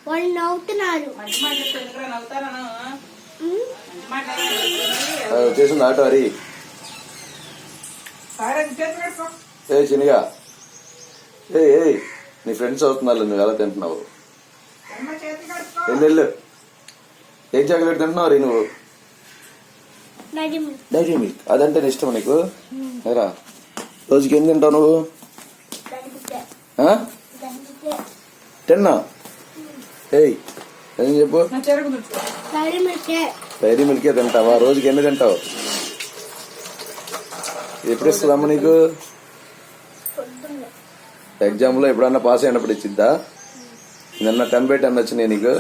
వాళ్ళు నవ్వుతున్నారు. చేసింది ఆటో హరి. ఏ చినిగా ఏ నీ ఫ్రెండ్స్ అవుతున్నారు, నువ్వు ఎలా తింటున్నావు? వెళ్ళు. ఏం చాక్లెట్ తింటున్నావు రీ నువ్వు? Dairy Milk. అదంటే ఇష్టం నీకు? ఎరా రోజుకి ఏం తింటావు నువ్వు? 10 ఏయ్ ఏం చెప్పు. డైరీ మిల్కే తింటావా? రోజుకి ఎన్ని తింటావు? ఎప్పుడు ఇస్తుందమ్మ నీకు? ఎగ్జామ్ లో ఎప్పుడన్నా పాస్ అయినప్పుడు ఇచ్చిద్దా? నిన్న 10/10 వచ్చినాయి నీకు?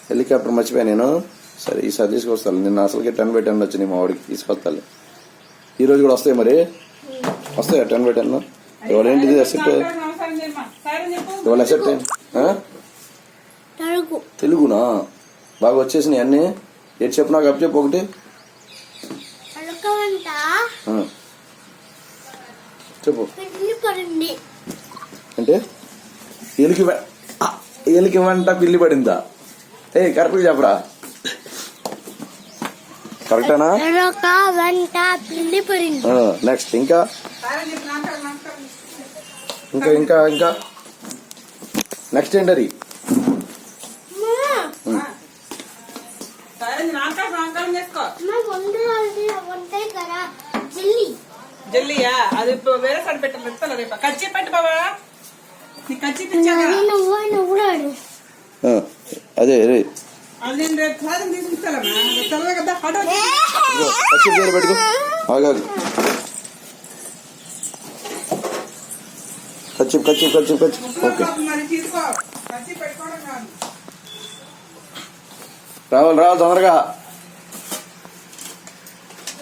హెలికాప్టర్ మర్చిపోయా నేను. సరే ఈసారి తీసుకొస్తాను. నిన్న అసలుకే 10/10 వచ్చినాయి మా వాడికి, తీసుకొస్తాను. ఈ రోజు కూడా వస్తాయి. మరి వస్తాయా 10/10? ఇవాళ ఏంటిది అసెట్? ఇవాళ అసెట్ తెలుగునా? బాగా వచ్చేసినాయి అన్ని. ఏంటి చెప్పు నాకు, అప్పు చెప్పు ఒకటి. చెప్పు. అంటే ఎలికి వంట పిల్లి పడిందా? ఏ కరెక్ట్గా చెప్పరా? కరెక్టేనా? నెక్స్ట్ ఇంకా ఇంకా ఇంకా ఇంకా నెక్స్ట్ ఏంటది? జల్లియా? అది వేరే సైడ్ పెట్టాలి. రేపు కచ్చి పెట్టు బాబా. అదే అది నేను రేపు సాయం తీసుకుంటానమ్మా. తెల్లగా కదా పెట్టుకో. ఆగాదు. కచ్చి ఓకే. రావాలి తొందరగా.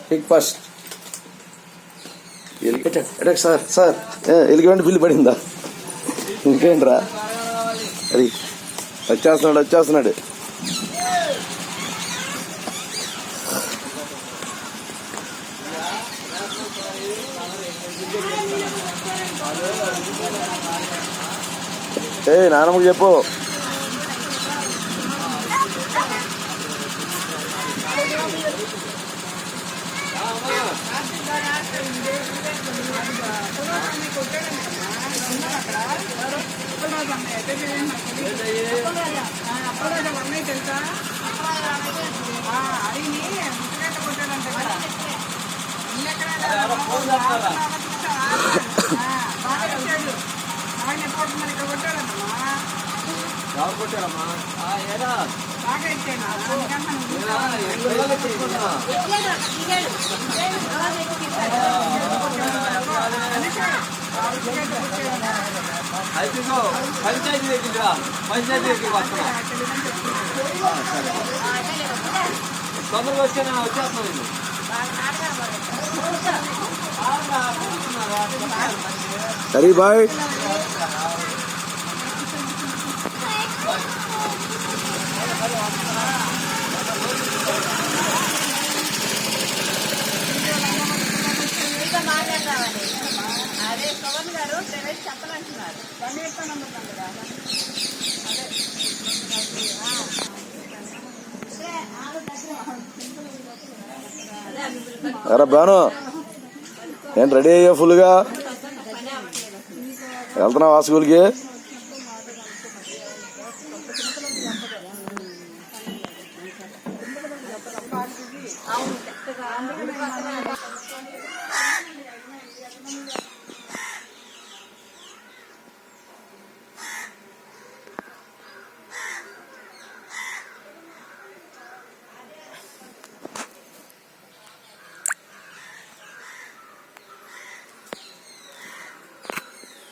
Pick first. సార్ ఎలికి వెంట బిల్లు పడిందా? ఇంకేంట్రా అది వచ్చేస్తున్నాడు. ఏ నాన్నమ్మకి చెప్పు. పంచాయతీ దగ్గరికి వస్తున్నా. తొందరగా వచ్చేస్తున్నాను. హరి బాయ్. అదే పవన్ గారు ప్రైవేట్ చెప్పాలంటున్నారు. అరే బాను, ఏంటి రెడీ అయ్యా ఫుల్గా? వెళ్తున్నావా స్కూల్కి? అవును.